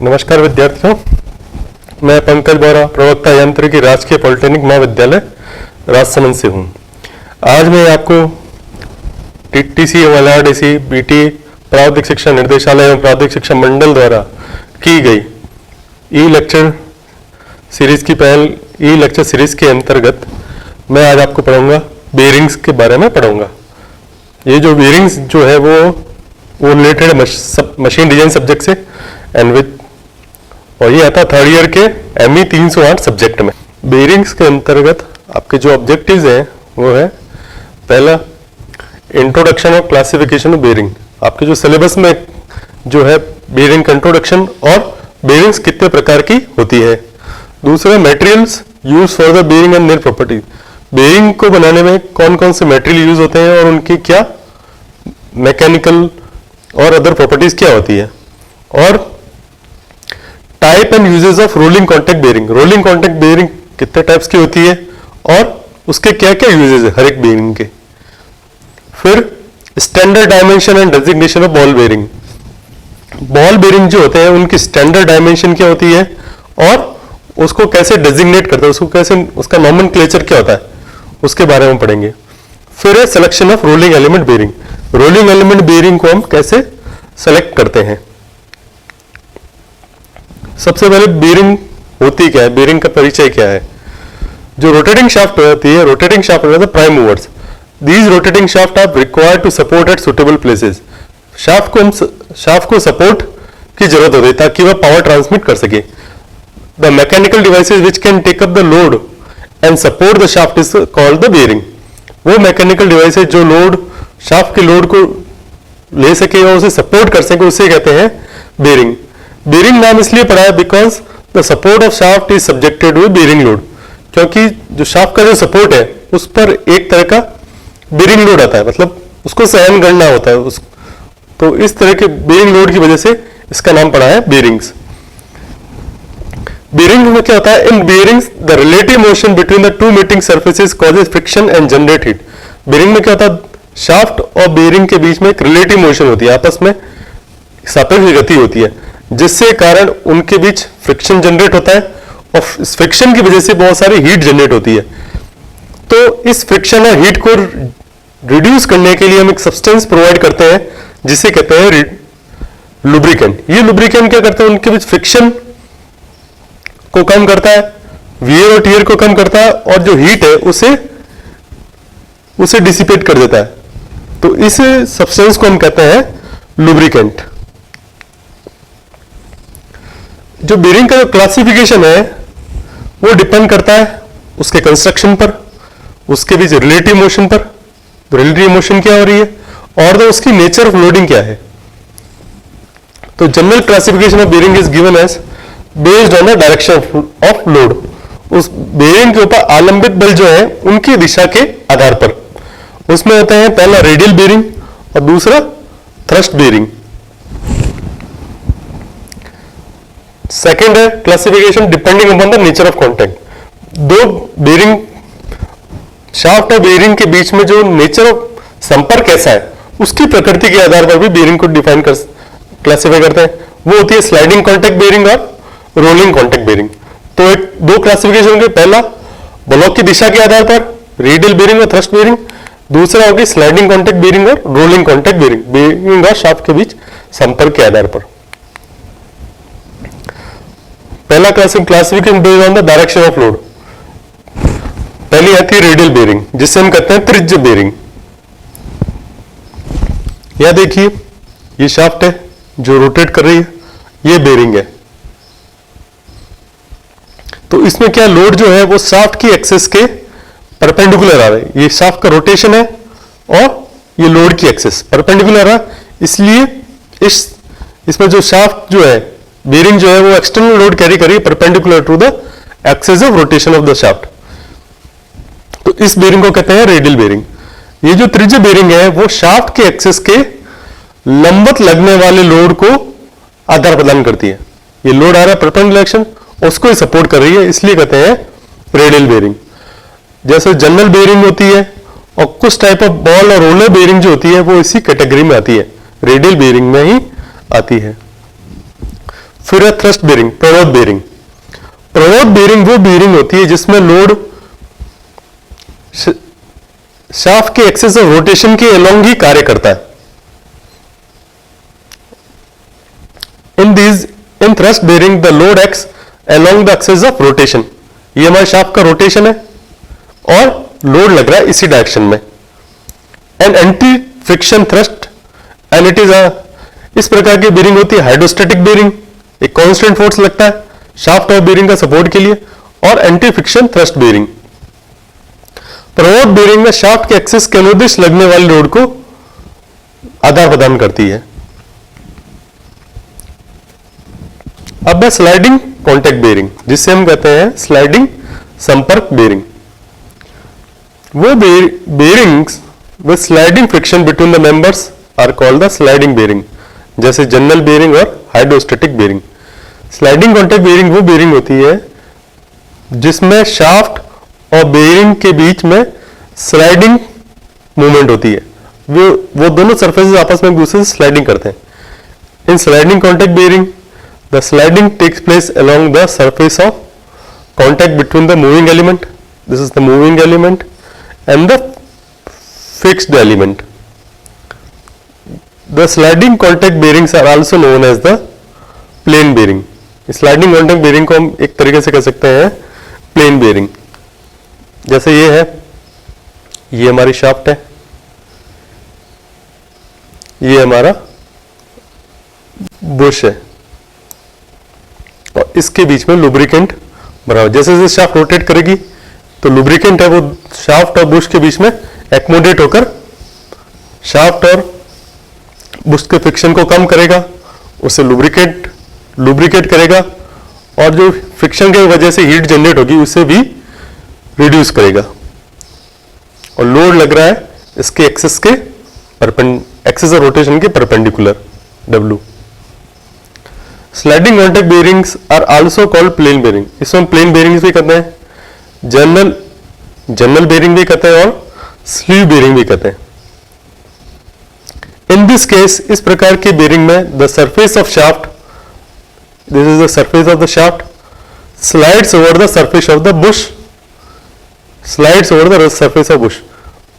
नमस्कार विद्यार्थियों, मैं पंकज बोरा, प्रवक्ता यांत्रिकी राजकीय पॉलिटेक्निक महाविद्यालय राजसमंद से हूँ। आज मैं आपको टीटीसी एलआरडीसी बीटी प्रावधिक शिक्षा निर्देशालय एवं प्रावधिक शिक्षा मंडल द्वारा की गई ई लेक्चर सीरीज के अंतर्गत मैं आज आपको पढ़ाऊंगा बेरिंग्स के बारे में पढ़ाऊंगा। ये जो बेरिंग्स जो है वो रिलेटेड मशीन डिजाइन सब्जेक्ट से और ये आता थर्ड ईयर के ME 308 सब्जेक्ट में। बेरिंग्स के अंतर्गत आपके जो ऑब्जेक्टिव्स हैं वो है, पहला इंट्रोडक्शन और क्लासिफिकेशन ऑफ बेरिंग। आपके जो सिलेबस में जो है बेरिंग का इंट्रोडक्शन और बेरिंग्स कितने प्रकार की होती है। दूसरा materials use for the bearing and their property. Bearing को बनाने में कौन कौन से मटेरियल यूज होते हैं और उनकी क्या मैकेनिकल और अदर प्रॉपर्टीज क्या होती है। और type and uses of rolling contact bearing. Rolling contact bearing कितने टाइप्स की होती है और उसके क्या क्या यूजेस है हर एक बेरिंग के। फिर standard dimension and designation of ball bearing. Ball bearing जो होते हैं उनकी स्टैंडर्ड डायमेंशन क्या होती है और उसको कैसे डेजिग्नेट करते हैं, उसको कैसे, उसका नॉमेनक्लेचर क्या होता है, उसके बारे में पढ़ेंगे। फिर है selection of rolling element bearing. Rolling element bearing को हम कैसे सेलेक्ट करते हैं। सबसे पहले बेरिंग होती क्या है, बेरिंग का परिचय क्या है। जो रोटेटिंग शाफ्ट होती है, रोटेटिंग शाफ्ट होता है prime movers. These rotating shaft are required to support at suitable places. Shaft को सपोर्ट की जरूरत होती है ताकि वह पावर ट्रांसमिट कर सके। The mechanical devices which can take up the load and support the shaft is called the bearing. वो मैकेनिकल डिवाइसेज जो लोड, शाफ्ट के लोड को ले सके और उसे सपोर्ट कर सके, उसे कहते हैं बेरिंग। बेरिंग नाम इसलिए पड़ा है because the support of shaft is subjected to bearing load. क्योंकि जो शाफ्ट का जो सपोर्ट है उस पर एक तरह का बेरिंग लोड आता है, मतलब उसको सहन करना होता है तो इस तरह के बेरिंग लोड की वजह से इसका नाम पड़ा है बेरिंग्स। बेरिंग में क्या होता है, in bearings the relative motion between the two mating surfaces causes friction and generate heat. Bearing में क्या होता है, शाफ्ट और बेरिंग के बीच में एक रिलेटिव मोशन होती है, आपस में सापेक्ष गति होती है, जिससे कारण उनके बीच फ्रिक्शन जनरेट होता है और इस फ्रिक्शन की वजह से बहुत सारी हीट जनरेट होती है। तो इस फ्रिक्शन और हीट को रिड्यूस करने के लिए हम एक सब्सटेंस प्रोवाइड करते हैं जिसे कहते हैं लुब्रिकेंट। ये लुब्रिकेंट क्या करते हैं, उनके बीच फ्रिक्शन को कम करता है, वियर और टियर को कम करता है और जो हीट है उसे डिसिपेट कर देता है। तो इस सब्सटेंस को हम कहते हैं लुब्रिकेंट। जो बेरिंग का क्लासिफिकेशन है वो डिपेंड करता है उसके कंस्ट्रक्शन पर, उसके बीच रिलेटिव मोशन पर, रिलेटिव मोशन क्या हो रही है और उसकी नेचर ऑफ लोडिंग क्या है। तो general classification of bearing is given as based on the direction of load. उस बेरिंग के ऊपर आलंबित बल जो है उनकी दिशा के आधार पर उसमें होते हैं पहला रेडियल बेरिंग और दूसरा थ्रस्ट बेरिंग। सेकेंड है classification depending upon the nature of contact. दो बेरिंग, शाफ्ट और बेरिंग के बीच में जो नेचर ऑफ संपर्क कैसा है उसकी प्रकृति के आधार पर भी बेरिंग को डिफाइन कर क्लासिफाई करते हैं। वो होती है स्लाइडिंग कॉन्टैक्ट बेरिंग और रोलिंग कॉन्टैक्ट बेरिंग। तो एक दो क्लासिफिकेशन होंगे, पहला ब्लॉक की दिशा के आधार पर रेडियल बेरिंग और थ्रस्ट बेरिंग, दूसरा होगी स्लाइडिंग कॉन्टैक्ट बेरिंग और रोलिंग कॉन्टैक्ट बेरिंग, बेरिंग और शाफ्ट के बीच संपर्क के आधार पर। पहला classification based on the direction of load. पहली आती है रेडियल बेरिंग जिसे हम कहते हैं त्रिज्य बेरिंग। यह देखिए, ये शाफ्ट है जो रोटेट कर रही है, ये बेरिंग है। तो इसमें क्या लोड जो है वो शाफ्ट की एक्सिस के परपेंडिकुलर आ रहा है। ये शाफ्ट का रोटेशन है और ये लोड की एक्सिस परपेंडिकुलर है, इसलिए इसमें जो शाफ्ट जो है बेरिंग जो है वो एक्सटर्नल लोड कैरी करी perpendicular to the axis of rotation of the shaft. तो इस बेरिंग को कहते हैं रेडियल बेरिंग। ये जो त्रिज्य बेरिंग है वो शाफ्ट के एक्सिस के लंबवत लगने वाले लोड को आधार प्रदान करती है। ये लोड आ रहा है परपेंडिकुलर डायरेक्शन, उसको ही सपोर्ट कर रही है, इसलिए कहते हैं रेडियल बेरिंग। जैसे जनरल बेरिंग होती है और कुछ टाइप ऑफ बॉल और रोलर बेरिंग जो होती है वो इसी कैटेगरी में आती है, रेडियल बेरिंग में ही आती है। फिर है थ्रस्ट बेरिंग, प्रणोद बेरिंग। प्रणोद बेरिंग वो बेरिंग होती है जिसमें लोड शाफ्ट के एक्सिस ऑफ रोटेशन के अलोंग ही कार्य करता है। In thrust bearing the load acts along the axis of rotation. ये हमारे शाफ्ट का रोटेशन है और लोड लग रहा है इसी डायरेक्शन में। And anti friction thrust and it is इस प्रकार की बेरिंग होती है हाइड्रोस्टैटिक बेरिंग। एक कांस्टेंट फोर्स लगता है शाफ्ट और बेरिंग का सपोर्ट के लिए। और एंटी फ्रिक्शन थ्रस्ट बेरिंग। प्रणोद बेरिंग में शाफ्ट के एक्सिस के अनुदिश लगने वाली लोड को आधार प्रदान करती है। अब है स्लाइडिंग कॉन्टैक्ट बेरिंग, जिसे हम कहते हैं स्लाइडिंग संपर्क बेरिंग। वो bearings with sliding friction between the members are called the sliding bearing, जैसे जनरल बेरिंग और hydrostatic bearing. Sliding contact bearing वो बेरिंग होती है जिसमें शाफ्ट और बेरिंग के बीच में स्लाइडिंग मूवमेंट होती है। वो दोनों सरफेसेस आपस में एक दूसरे से स्लाइडिंग करते हैं। In sliding contact bearing the sliding takes place along the surface of contact between the moving element, this is the moving element, and the fixed element. The sliding contact bearings are also known as the plane bearing. Sliding contact bearing को हम एक तरीके से कह सकते हैं plane bearing. जैसे ये है, ये हमारी शाफ्ट है, ये हमारा बुश है और इसके बीच में लुब्रिकेंट बना हुआ। जैसे जैसे शाफ्ट रोटेट करेगी तो लुब्रिकेंट है वो शाफ्ट और बुश के बीच में एक्मोडेट होकर शाफ्ट और बुश के फ्रिक्शन को कम करेगा, उससे लुब्रिकेट करेगा और जो फ्रिक्शन की वजह से हीट जनरेट होगी उसे भी रिड्यूस करेगा। और लोड लग रहा है इसके एक्सिस ऑफ रोटेशन के perpendicular W। Sliding contact bearings are also called plain bearing. इसमें हम प्लेन बेरिंग्स भी कहते हैं, जनरल बेरिंग भी कहते हैं और स्लीव बेरिंग भी कहते हैं। इन दिस केस इस प्रकार की बेरिंग में the surface of shaft, this is the surface of the shaft, slides over the surface of the Bush, slides over the surface of Bush,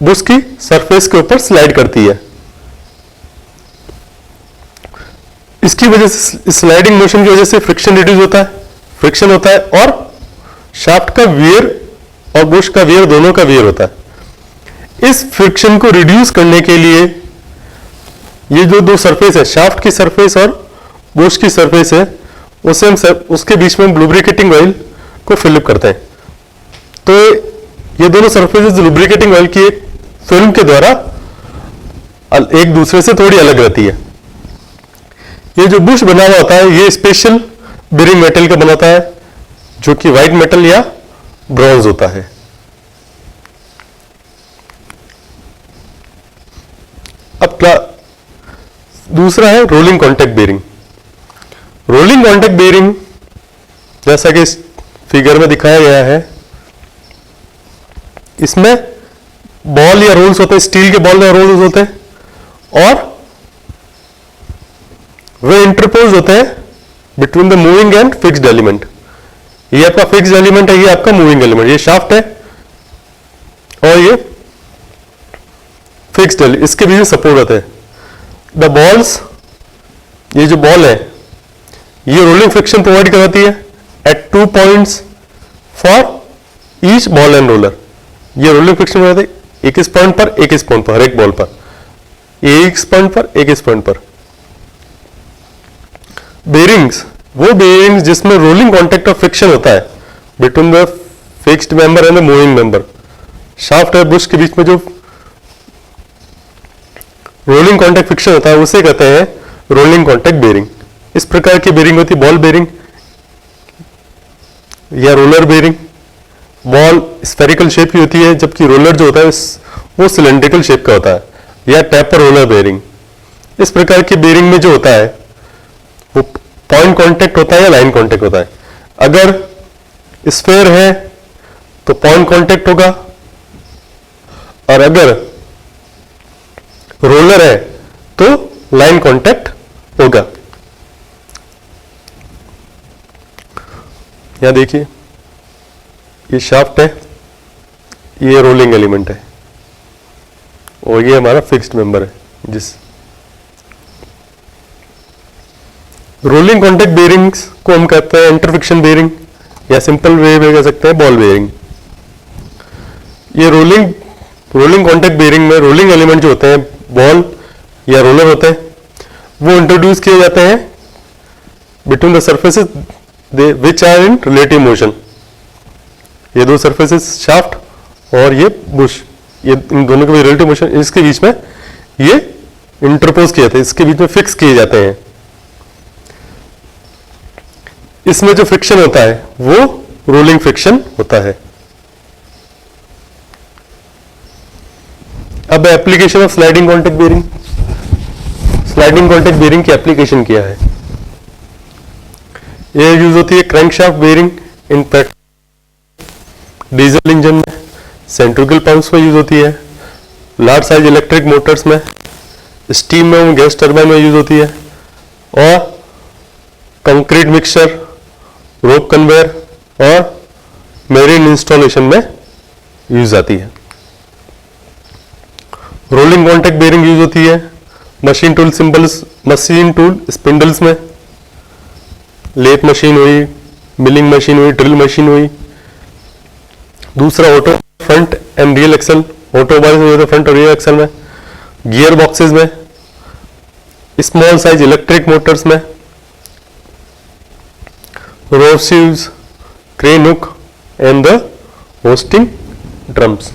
Bush की surface के ऊपर स्लाइड करती है। इसकी वजह से, स्लाइडिंग मोशन की वजह से फ्रिक्शन रिड्यूस होता है, फ्रिक्शन होता है और शाफ्ट का वियर और बुश का वियर दोनों का वियर होता है। इस फ्रिक्शन को रिड्यूस करने के लिए ये जो दो सरफेस है, शाफ्ट की सरफेस और बुश की सरफेस है, उसे हम उसके बीच में लुब्रिकेटिंग ऑयल को फिलअप करते हैं। तो ये दोनों सरफेसेस लुब्रिकेटिंग ऑयल की एक फिल्म के द्वारा एक दूसरे से थोड़ी अलग रहती है। ये जो बुश बना हुआ होता है ये स्पेशल बेरिंग मेटल का बना होता है जो कि व्हाइट मेटल या ब्रॉन्ज होता है। अब दूसरा है rolling contact bearing. Rolling contact bearing जैसा कि इस फिगर में दिखाया गया है, इसमें बॉल या रोल्स होते हैं, स्टील के बॉल या रोल्स होते हैं और वे इंटरपोज होते हैं between the moving and fixed element. ये आपका फिक्स्ड एलिमेंट है, ये आपका मूविंग एलिमेंट, ये शाफ्ट है और ये फिक्स्ड एलिमेंट, इसके बीच में सपोर्ट होते हैं। द बॉल्स, ये जो बॉल है ये रोलिंग फ्रिक्शन प्रोवाइड कराती है at 2 points for each ball and roller. ये रोलिंग फ्रिक्शन बनाते हैं एक इस पॉइंट पर, एक इस पॉइंट पर, हर एक बॉल पर, एक इस पॉइंट पर, एक इस पॉइंट पर। बेरिंग्स, वो बेरिंग्स जिसमें रोलिंग कॉन्टैक्ट ऑफ फ्रिक्शन होता है between the fixed member and the moving member. Shaft और बुश के बीच में जो रोलिंग कॉन्टैक्ट फ्रिक्शन होता है उसे कहते हैं रोलिंग कॉन्टैक्ट बेरिंग। इस प्रकार की बेरिंग होती है बॉल बेरिंग या roller bearing. Ball spherical shape की होती है जबकि रोलर जो होता है वो सिलेंड्रिकल शेप का होता है, या टैपर रोलर बेरिंग। इस प्रकार की बेरिंग में जो होता है वो पॉइंट कांटेक्ट होता है या लाइन कांटेक्ट होता है। अगर स्फेयर है तो पॉइंट कांटेक्ट होगा और अगर रोलर है तो लाइन कांटेक्ट होगा। यहाँ देखिए, ये शाफ्ट है, ये रोलिंग एलिमेंट है, और ये हमारा फिक्स्ड मेंबर है। जिस रोलिंग कॉन्टैक्ट बेरिंग्स को हम कहते हैं इंटरफिक्शन बेरिंग, या सिंपल वे में कह सकते हैं बॉल बेरिंग। ये रोलिंग कॉन्टैक्ट बेरिंग में रोलिंग एलिमेंट जो होते हैं, बॉल या रोलर होते हैं, वो इंट्रोड्यूस किए जाते हैं between the surfaces which are in relative motion. ये दो सर्फेसेस, शाफ्ट और ये बुश, ये इन दोनों के रिलेटिव मोशन, इसके बीच में ये इंटरपोज किए जाते हैं, इसके बीच में फिक्स किए जाते हैं। इसमें जो फ्रिक्शन होता है वो रोलिंग फ्रिक्शन होता है। अब application of sliding contact bearing. Sliding contact bearing की एप्लीकेशन क्या है? ये यूज होती है crankshaft bearing in diesel engine में, सेंट्रिफ्यूगल पंप्स में यूज होती है, लार्ज साइज इलेक्ट्रिक मोटर्स में, स्टीम में, गैस टरबाइन में यूज होती है, और कंक्रीट मिक्सचर, रोप कन्वेयर और मेरीन इंस्टॉलेशन में यूज आती है। रोलिंग कॉन्टैक्ट बेरिंग यूज होती है मशीन टूल स्पिंडल्स में, लेथ मशीन हुई, मिलिंग मशीन हुई, ड्रिल मशीन हुई। दूसरा auto front end real axle, automobile में फ्रंट और रियर एक्सल में, गियर बॉक्सेस में, स्मॉल साइज इलेक्ट्रिक मोटर्स में, rope sheaves, crane hook and the hoisting drums.